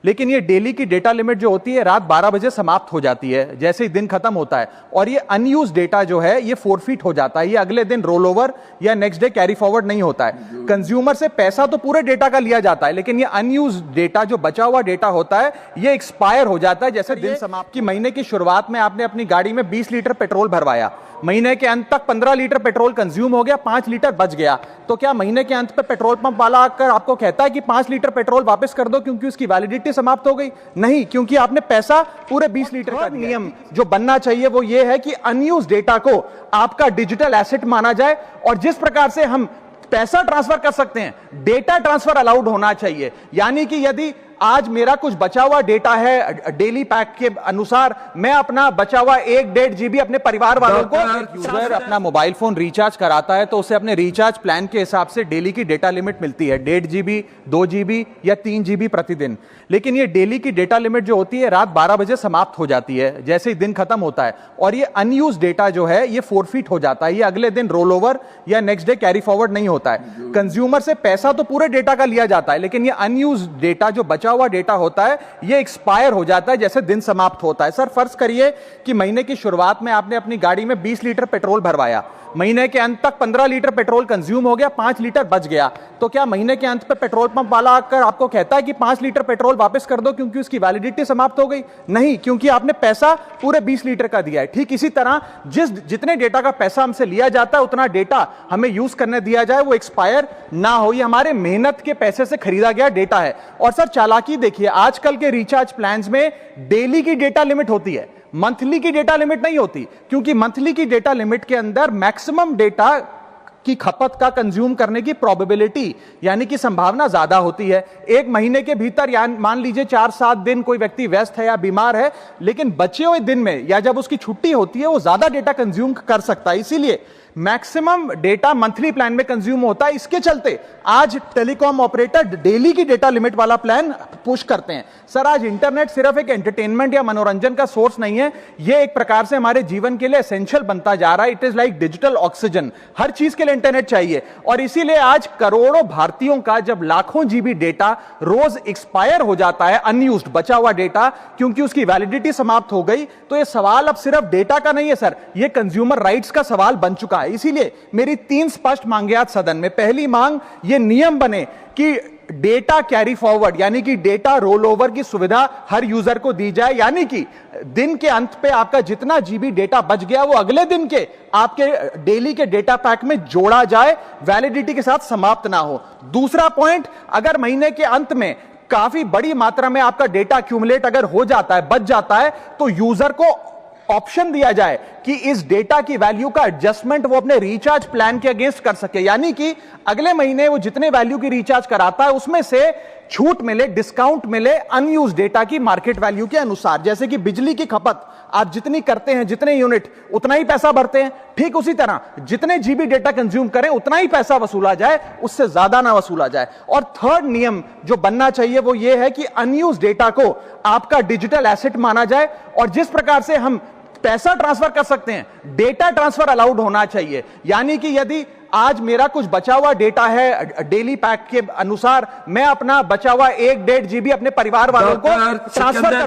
लेकिन ये डेली की डेटा लिमिट जो होती है रात 12 बजे समाप्त हो जाती है, जैसे ही दिन खत्म होता है। और ये अनयूज डेटा जो है ये फोरफीट हो जाता है, ये अगले दिन रोल ओवर या नेक्स्ट डे कैरी फॉरवर्ड नहीं होता है। कंज्यूमर से पैसा तो पूरे डेटा का लिया जाता है, लेकिन ये अनयूज डेटा जो बचा हुआ डेटा होता है ये एक्सपायर हो जाता है जैसे दिन समाप्त। की महीने की शुरुआत में आपने अपनी गाड़ी में 20 लीटर पेट्रोल भरवाया, महीने के अंत तक 15 लीटर पेट्रोल कंज्यूम हो गया, 5 लीटर बच गया, तो क्या महीने के अंत पे पेट्रोल पंप वाला आकर आपको कहता है कि 5 लीटर पेट्रोल वापस कर दो क्योंकि उसकी वैलिडिटी समाप्त हो गई? नहीं, क्योंकि आपने पैसा पूरे 20 लीटर का। नियम जो बनना चाहिए वो ये है कि अनयूज डेटा को आपका डिजिटल एसेट माना जाए, और जिस प्रकार से हम पैसा ट्रांसफर कर सकते हैं, डेटा ट्रांसफर अलाउड होना चाहिए। यानी कि यदि आज मेरा कुछ बचा हुआ डेटा है डेली पैक के अनुसार, मैं अपना बचा हुआ 1-1.5 GB अपने परिवार वालों को, यूजर अपना मोबाइल फोन रिचार्ज कराता है तो उसे अपने रिचार्ज प्लान के हिसाब से डेली की डेटा लिमिट मिलती है, 1.5 GB, 2 GB या 3 GB प्रतिदिन। लेकिन ये डेली की डेटा लिमिट जो होती है रात 12 बजे समाप्त हो जाती है, जैसे ही दिन खत्म होता है। और ये अनयूज डेटा जो है ये फोरफीट हो जाता है, ये अगले दिन रोल ओवर या नेक्स्ट डे कैरी फॉरवर्ड नहीं होता है। कंज्यूमर से पैसा तो पूरे डेटा का लिया जाता है, लेकिन ये अनयूज डेटा जो बचा हुआ डेटा होता है ये एक्सपायर हो जाता है जैसे दिन समाप्त होता है। सर फर्ज करिए कि महीने की शुरुआत में आपने अपनी गाड़ी में 20 लीटर पेट्रोल भरवाया, महीने के अंत तक 15 लीटर पेट्रोल कंज्यूम हो गया, 5 लीटर बच गया, तो क्या महीने के अंत पे पेट्रोल पंप वाला आकर आपको कहता है कि 5 लीटर पेट्रोल वापस कर दो क्योंकि उसकी वैलिडिटी समाप्त हो गई? नहीं, क्योंकि आपने पैसा पूरे 20 लीटर का दिया है। ठीक इसी तरह जितने डेटा का पैसा हमसे लिया जाता है उतना डेटा हमें यूज करने दिया जाए, वो एक्सपायर ना हो। ये हमारे मेहनत के पैसे से खरीदा गया डेटा है। और सर चालाकी देखिए, आजकल के रिचार्ज प्लान्स में डेली की डेटा लिमिट होती है, मंथली की डेटा लिमिट नहीं होती, क्योंकि मंथली की डेटा लिमिट के अंदर मैक्सिमम डेटा की खपत का कंज्यूम करने की प्रोबेबिलिटी यानी कि संभावना ज्यादा होती है। एक महीने के भीतर या मान लीजिए 4-7 दिन कोई व्यक्ति व्यस्त है या बीमार है, लेकिन बचे हुए दिन में या जब उसकी छुट्टी होती है वो ज्यादा डेटा कंज्यूम कर सकता है, इसीलिए मैक्सिमम डेटा मंथली प्लान में कंज्यूम होता है। इसके चलते आज टेलीकॉम ऑपरेटर डेली की डेटा लिमिट वाला प्लान पुश करते हैं। सर आज इंटरनेट सिर्फ एक एंटरटेनमेंट या मनोरंजन का सोर्स नहीं है, यह एक प्रकार से हमारे जीवन के लिए एसेंशियल बनता जा रहा है। It is like digital oxygen, हर चीज के लिए इंटरनेट चाहिए। और इसीलिए आज करोड़ों भारतीयों का जब लाखों जीबी डेटा रोज एक्सपायर हो जाता है, अनयूज्ड बचा हुआ डेटा, क्योंकि उसकी वैलिडिटी समाप्त हो गई, तो यह सवाल अब सिर्फ डेटा का नहीं है सर, यह कंज्यूमर राइट्स का सवाल बन चुका है। इसीलिए मेरी 3 स्पष्ट मांगे आज सदन में। पहली मांग, ये नियम बने कि डेटा कैरी फॉरवर्ड यानी कि डेटा रोल ओवर की सुविधा हर यूजर को दी जाए, यानी कि दिन के अंत पे आपका जितना जीबी डेटा बच गया वो अगले दिन के आपके डेली के डेटा पैक में जोड़ा जाए, वैलिडिटी के साथ समाप्त ना हो। दूसरा पॉइंट, अगर महीने के अंत में काफी बड़ी मात्रा में आपका डेटा एक्यूमुलेट अगर हो जाता है, बच जाता है, तो यूजर को ऑप्शन दिया जाए कि इस डेटा की वैल्यू का एडजस्टमेंट वो अपने रिचार्ज प्लान के अगेंस्ट कर सके, यानी कि अगले महीने वो जितने वैल्यू की रिचार्ज कराता है उसमें से छूट मिले, डिस्काउंट मिले अनयूज डेटा की मार्केट वैल्यू के अनुसार। जैसे कि बिजली की खपत आप जितनी करते हैं, जितने यूनिट उतना ही पैसा भरते हैं, ठीक उसी तरह जितने जीबी डेटा कंज्यूम करें उतना ही पैसा वसूला जाए, उससे ज्यादा ना वसूला जाए। और थर्ड नियम जो बनना चाहिए वो ये है कि अनयूज डेटा को आपका डिजिटल एसेट माना जाए, और जिस प्रकार से हम पैसा ट्रांसफर कर सकते हैं, डेटा ट्रांसफर अलाउड होना चाहिए। यानी कि यदि आज मेरा कुछ बचा हुआ डेटा है डेली पैक के अनुसार, मैं अपना बचा हुआ 1-1.5 GB अपने परिवार वालों को ट्रांसफर